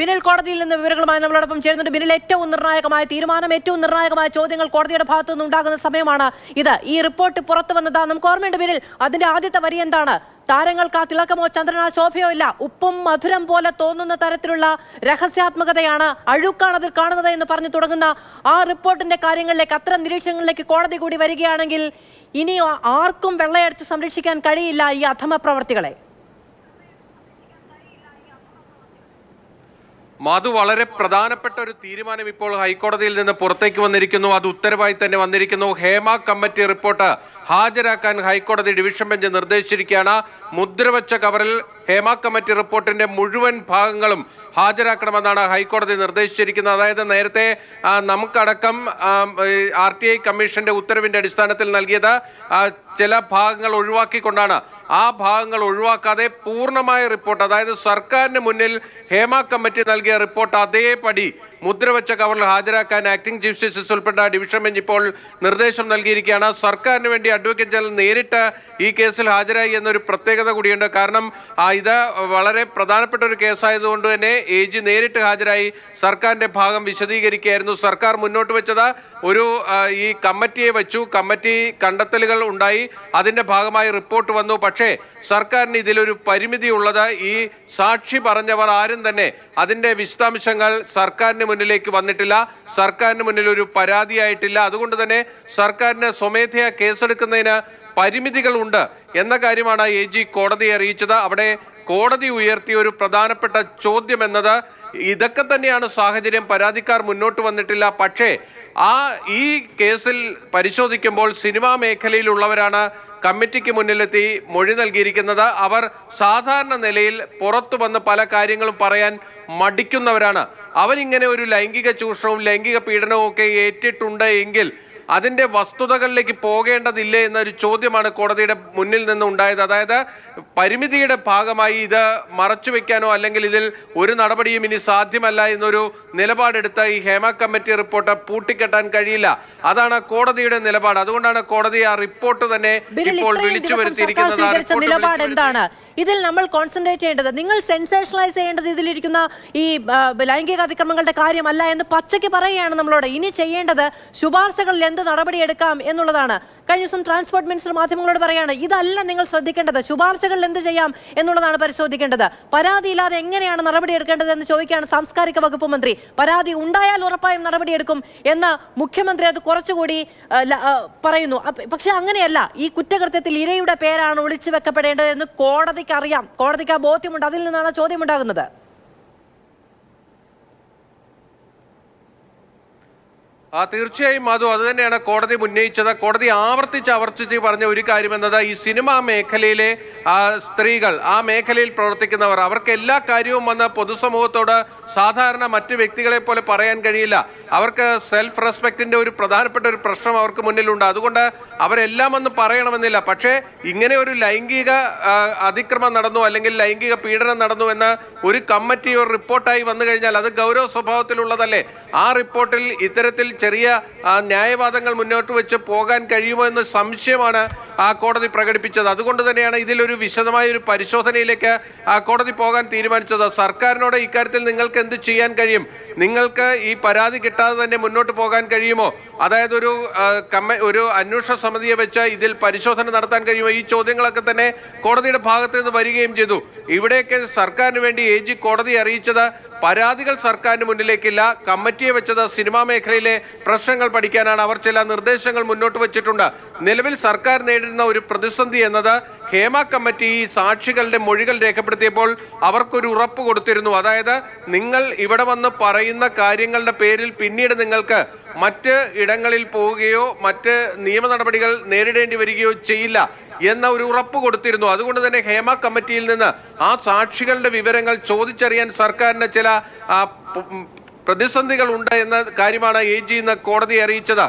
ബിനിൽ കോടതിയിൽ നിന്ന് വിവരങ്ങളുമായി നമ്മളോടൊപ്പം ചേരുന്നുണ്ട്. ബിനിൽ, ഏറ്റവും നിർണായകമായ തീരുമാനം, ഏറ്റവും നിർണായകമായ ചോദ്യങ്ങൾ കോടതിയുടെ ഭാഗത്തു നിന്ന് ഉണ്ടാകുന്ന സമയമാണ് ഇത്. ഈ റിപ്പോർട്ട് പുറത്തു വന്നതാ, നമുക്ക് ഓർമ്മയുണ്ട് ബിനിൽ, അതിന്റെ ആദ്യത്തെ വരി എന്താണ്? താരങ്ങൾക്ക് ആ തിളക്കമോ ചന്ദ്രനോ ശോഭയോ ഇല്ല, ഉപ്പും മധുരം പോലെ തോന്നുന്ന തരത്തിലുള്ള രഹസ്യാത്മകതയാണ്, അഴുക്കാണ് അതിൽ കാണുന്നത് എന്ന് പറഞ്ഞു തുടങ്ങുന്ന ആ റിപ്പോർട്ടിന്റെ കാര്യങ്ങളിലേക്ക്, അത്തരം നിരീക്ഷണങ്ങളിലേക്ക് കോടതി കൂടി വരികയാണെങ്കിൽ ഇനി ആർക്കും വെള്ളയടിച്ച് സംരക്ഷിക്കാൻ കഴിയില്ല ഈ അധമ പ്രവർത്തികളെ. മധു, വളരെ പ്രധാനപ്പെട്ട ഒരു തീരുമാനം ഇപ്പോൾ ഹൈക്കോടതിയിൽ നിന്ന് പുറത്തേക്ക് വന്നിരിക്കുന്നു. അത് ഉത്തരവായി തന്നെ വന്നിരിക്കുന്നു. ഹേമ കമ്മിറ്റി റിപ്പോർട്ട് ഹാജരാക്കാൻ ഹൈക്കോടതി ഡിവിഷൻ ബെഞ്ച് നിർദ്ദേശിച്ചിരിക്കുകയാണ്. മുദ്രവച്ച കവറിൽ ഹേമ കമ്മിറ്റി റിപ്പോർട്ടിന്റെ മുഴുവൻ ഭാഗങ്ങളും ഹാജരാക്കണമെന്നാണ് ഹൈക്കോടതി നിർദ്ദേശിച്ചിരിക്കുന്നത്. അതായത് നേരത്തെ നമുക്കടക്കം RTI കമ്മീഷന്റെ ഉത്തരവിന്റെ അടിസ്ഥാനത്തിൽ നൽകിയത് ചില ഭാഗങ്ങൾ ഒഴിവാക്കിക്കൊണ്ടാണ്. ആ ഭാഗങ്ങൾ ഒഴിവാക്കാതെ പൂർണ്ണമായ റിപ്പോർട്ട്, അതായത് സർക്കാരിന് മുന്നിൽ ഹേമ കമ്മിറ്റി നൽകിയ റിപ്പോർട്ട് അതേപടി മുദ്രവച്ച കവറിൽ ഹാജരാക്കാൻ ആക്ടിംഗ് ചീഫ് ജസ്റ്റിസ് ഉൾപ്പെട്ട ഡിവിഷൻ ബെഞ്ച് ഇപ്പോൾ നിർദ്ദേശം നൽകിയിരിക്കുകയാണ്. സർക്കാരിന് വേണ്ടി അഡ്വക്കേറ്റ് ജനറൽ നേരിട്ട് ഈ കേസിൽ ഹാജരായി എന്നൊരു പ്രത്യേകത കൂടിയുണ്ട്. കാരണം ഇത് വളരെ പ്രധാനപ്പെട്ട ഒരു കേസായതുകൊണ്ട് തന്നെ AG നേരിട്ട് ഹാജരായി സർക്കാരിന്റെ ഭാഗം വിശദീകരിക്കുകയായിരുന്നു. സർക്കാർ മുന്നോട്ട് വെച്ചത് ഈ കമ്മിറ്റിയെ വെച്ചു, കമ്മിറ്റി കണ്ടെത്തലുകൾ ഉണ്ടായി, അതിന്റെ ഭാഗമായി റിപ്പോർട്ട് വന്നു. പക്ഷേ സർക്കാരിന് ഇതിലൊരു പരിമിതി ഉള്ളത്, ഈ സാക്ഷി പറഞ്ഞവർ ആരും തന്നെ അതിന്റെ വിശദാംശങ്ങൾ സർക്കാരിന് മുന്നിലേക്ക് വന്നിട്ടില്ല, സർക്കാരിന് മുന്നിൽ ഒരു പരാതിയായിട്ടില്ല. അതുകൊണ്ട് തന്നെ സർക്കാരിന് സ്വമേധയാ കേസെടുക്കുന്നതിന് പരിമിതികളുണ്ട് എന്ന കാര്യമാണ് AG കോടതിയെ അറിയിച്ചത്. അവിടെ കോടതി ഉയർത്തിയ ഒരു പ്രധാനപ്പെട്ട ചോദ്യം എന്നത് ഇതൊക്കെ തന്നെയാണ് സാഹചര്യം, പരാതിക്കാർ മുന്നോട്ട് വന്നിട്ടില്ല. പക്ഷേ ഈ കേസിൽ പരിശോധിക്കുമ്പോൾ സിനിമാ മേഖലയിലുള്ളവരാണ് കമ്മിറ്റിക്ക് മുന്നിലെത്തി മൊഴി നൽകിയിരിക്കുന്നത്. അവർ സാധാരണ നിലയിൽ പുറത്തു വന്ന് പല കാര്യങ്ങളും പറയാൻ മടിക്കുന്നവരാണ്. അവരിങ്ങനെ ഒരു ലൈംഗിക ചൂഷണവും ലൈംഗിക പീഡനവും ഒക്കെ ഏറ്റിട്ടുണ്ട് എങ്കിൽ അതിന്റെ വസ്തുതകളിലേക്ക് പോകേണ്ടതില്ലേ എന്നൊരു ചോദ്യമാണ് കോടതിയുടെ മുന്നിൽ നിന്ന് ഉണ്ടായത്. അതായത് പരിമിതിയുടെ ഭാഗമായി ഇത് മറച്ചുവെക്കാനോ അല്ലെങ്കിൽ ഇതിൽ ഒരു നടപടിയും ഇനി സാധ്യമല്ല എന്നൊരു നിലപാടെടുത്ത ഈ ഹേമ കമ്മിറ്റി റിപ്പോർട്ട് പൂട്ടിക്കെട്ടാൻ കഴിയില്ല. അതാണ് കോടതിയുടെ നിലപാട്. അതുകൊണ്ടാണ് കോടതി ആ റിപ്പോർട്ട് തന്നെ ഇപ്പോൾ വിളിച്ചു വരുത്തിയിരിക്കുന്നത്. ഇതിൽ നമ്മൾ കോൺസെൻട്രേറ്റ് ചെയ്യേണ്ടത്, നിങ്ങൾ സെൻസേഷണലൈസ് ചെയ്യേണ്ടത് ഇതിലിരിക്കുന്ന ഈ ലൈംഗിക അതിക്രമങ്ങളുടെ കാര്യമല്ല എന്ന് പച്ചയ്ക്ക് പറയുകയാണ് നമ്മളോട്. ഇനി ചെയ്യേണ്ടത് ശുപാർശകളിൽ എന്ത് നടപടിയെടുക്കാം എന്നുള്ളതാണ്. കഴിഞ്ഞ ദിവസം ട്രാൻസ്പോർട്ട് മിനിസ്റ്റർ മാധ്യമങ്ങളോട് പറയാണ്, ഇതല്ല നിങ്ങൾ ശ്രദ്ധിക്കേണ്ടത്, ശുപാർശകളിൽ എന്ത് ചെയ്യാം എന്നുള്ളതാണ് പരിശോധിക്കേണ്ടത്. പരാതിയില്ലാതെ എങ്ങനെയാണ് നടപടിയെടുക്കേണ്ടത് എന്ന് ചോദിക്കുകയാണ് സാംസ്കാരിക വകുപ്പ് മന്ത്രി. പരാതി ഉണ്ടായാൽ ഉറപ്പായും നടപടിയെടുക്കും എന്ന് മുഖ്യമന്ത്രി അത് കുറച്ചുകൂടി പറയുന്നു. പക്ഷെ അങ്ങനെയല്ല, ഈ കുറ്റകൃത്യത്തിൽ ഇരയുടെ പേരാണ് ഒളിച്ചു വെക്കപ്പെടേണ്ടത് എന്ന് കോടതിക്ക് അറിയാം, കോടതിക്ക് ആ ബോധ്യമുണ്ട്. അതിൽ നിന്നാണ് ചോദ്യം ഉണ്ടാകുന്നത്. തീർച്ചയായും അത് തന്നെയാണ് കോടതി ഉന്നയിച്ചത്. കോടതി ആവർത്തിച്ച് പറഞ്ഞ ഒരു കാര്യം എന്നത്, ഈ സിനിമാ മേഖലയിലെ സ്ത്രീകൾ, ആ മേഖലയിൽ പ്രവർത്തിക്കുന്നവർ, അവർക്ക് എല്ലാ കാര്യവും വന്ന് പൊതുസമൂഹത്തോട് സാധാരണ മറ്റു വ്യക്തികളെ പോലെ പറയാൻ കഴിയില്ല. അവർക്ക് സെൽഫ് റെസ്പെക്റ്റിന്റെ ഒരു പ്രധാനപ്പെട്ട ഒരു പ്രശ്നം അവർക്ക് മുന്നിലുണ്ട്. അതുകൊണ്ട് അവരെല്ലാം ഒന്ന് പറയണമെന്നില്ല. പക്ഷേ ഇങ്ങനെ ഒരു ലൈംഗിക അതിക്രമം നടന്നു അല്ലെങ്കിൽ ലൈംഗിക പീഡനം നടന്നു എന്ന് ഒരു കമ്മിറ്റി ഒരു റിപ്പോർട്ടായി വന്നു കഴിഞ്ഞാൽ അത് ഗൗരവ സ്വഭാവത്തിലുള്ളതല്ലേ. ആ റിപ്പോർട്ടിൽ ഇത്തരത്തിൽ ചെറിയ ന്യായവാദങ്ങൾ മുന്നോട്ട് വെച്ച് പോകാൻ കഴിയുമോ എന്ന സംശയമാണ് കോടതി പ്രകടിപ്പിച്ചത്. അതുകൊണ്ട് തന്നെയാണ് ഇതിലൊരു വിശദമായ ഒരു പരിശോധനയിലേക്ക് കോടതി പോകാൻ തീരുമാനിച്ചത്. സർക്കാരിനോട് ഇക്കാര്യത്തിൽ നിങ്ങൾക്ക് എന്ത് ചെയ്യാൻ കഴിയും, നിങ്ങൾക്ക് ഈ പരാതി കിട്ടാതെ തന്നെ മുന്നോട്ട് പോകാൻ കഴിയുമോ, അതായത് ഒരു അന്വേഷണ സമിതിയെ വെച്ച് ഇതിൽ പരിശോധന നടത്താൻ കഴിയുമോ, ഈ ചോദ്യങ്ങളൊക്കെ തന്നെ കോടതിയുടെ ഭാഗത്ത് നിന്ന് വരികയും ചെയ്തു. ഇവിടെയൊക്കെ സർക്കാരിന് വേണ്ടി AG കോടതിയെ അറിയിച്ചത് പരാതികൾ സർക്കാരിന് മുന്നിലേക്കില്ല, കമ്മിറ്റിയെ വെച്ചത് സിനിമാ മേഖലയിലെ പ്രശ്നങ്ങൾ പഠിക്കാനാണ്. അവർ ചില നിർദ്ദേശങ്ങൾ മുന്നോട്ട് വെച്ചിട്ടുണ്ട്. നിലവിൽ സർക്കാർ നേരിടുന്ന ഒരു പ്രതിസന്ധി എന്നത്, ഹേമ കമ്മിറ്റി ഈ സാക്ഷികളുടെ മൊഴികൾ രേഖപ്പെടുത്തിയപ്പോൾ അവർക്കൊരു ഉറപ്പ് കൊടുത്തിരുന്നു. അതായത് നിങ്ങൾ ഇവിടെ വന്ന് പറയുന്ന കാര്യങ്ങളുടെ പേരിൽ പിന്നീട് നിങ്ങൾക്ക് മറ്റ് ഇടങ്ങളിൽ പോവുകയോ മറ്റ് നിയമ നടപടികൾ നേരിടേണ്ടി വരികയോ ചെയ്യില്ല എന്ന ഒരു ഉറപ്പ് കൊടുത്തിരുന്നു. അതുകൊണ്ട് തന്നെ ഹേമ കമ്മിറ്റിയിൽ നിന്ന് ആ സാക്ഷികളുടെ വിവരങ്ങൾ ചോദിച്ചറിയാൻ സർക്കാരിന് ചില പ്രതിസന്ധികൾ ഉണ്ട് എന്ന കാര്യമാണ് AG ഇന്ന് കോടതിയെ അറിയിച്ചത്.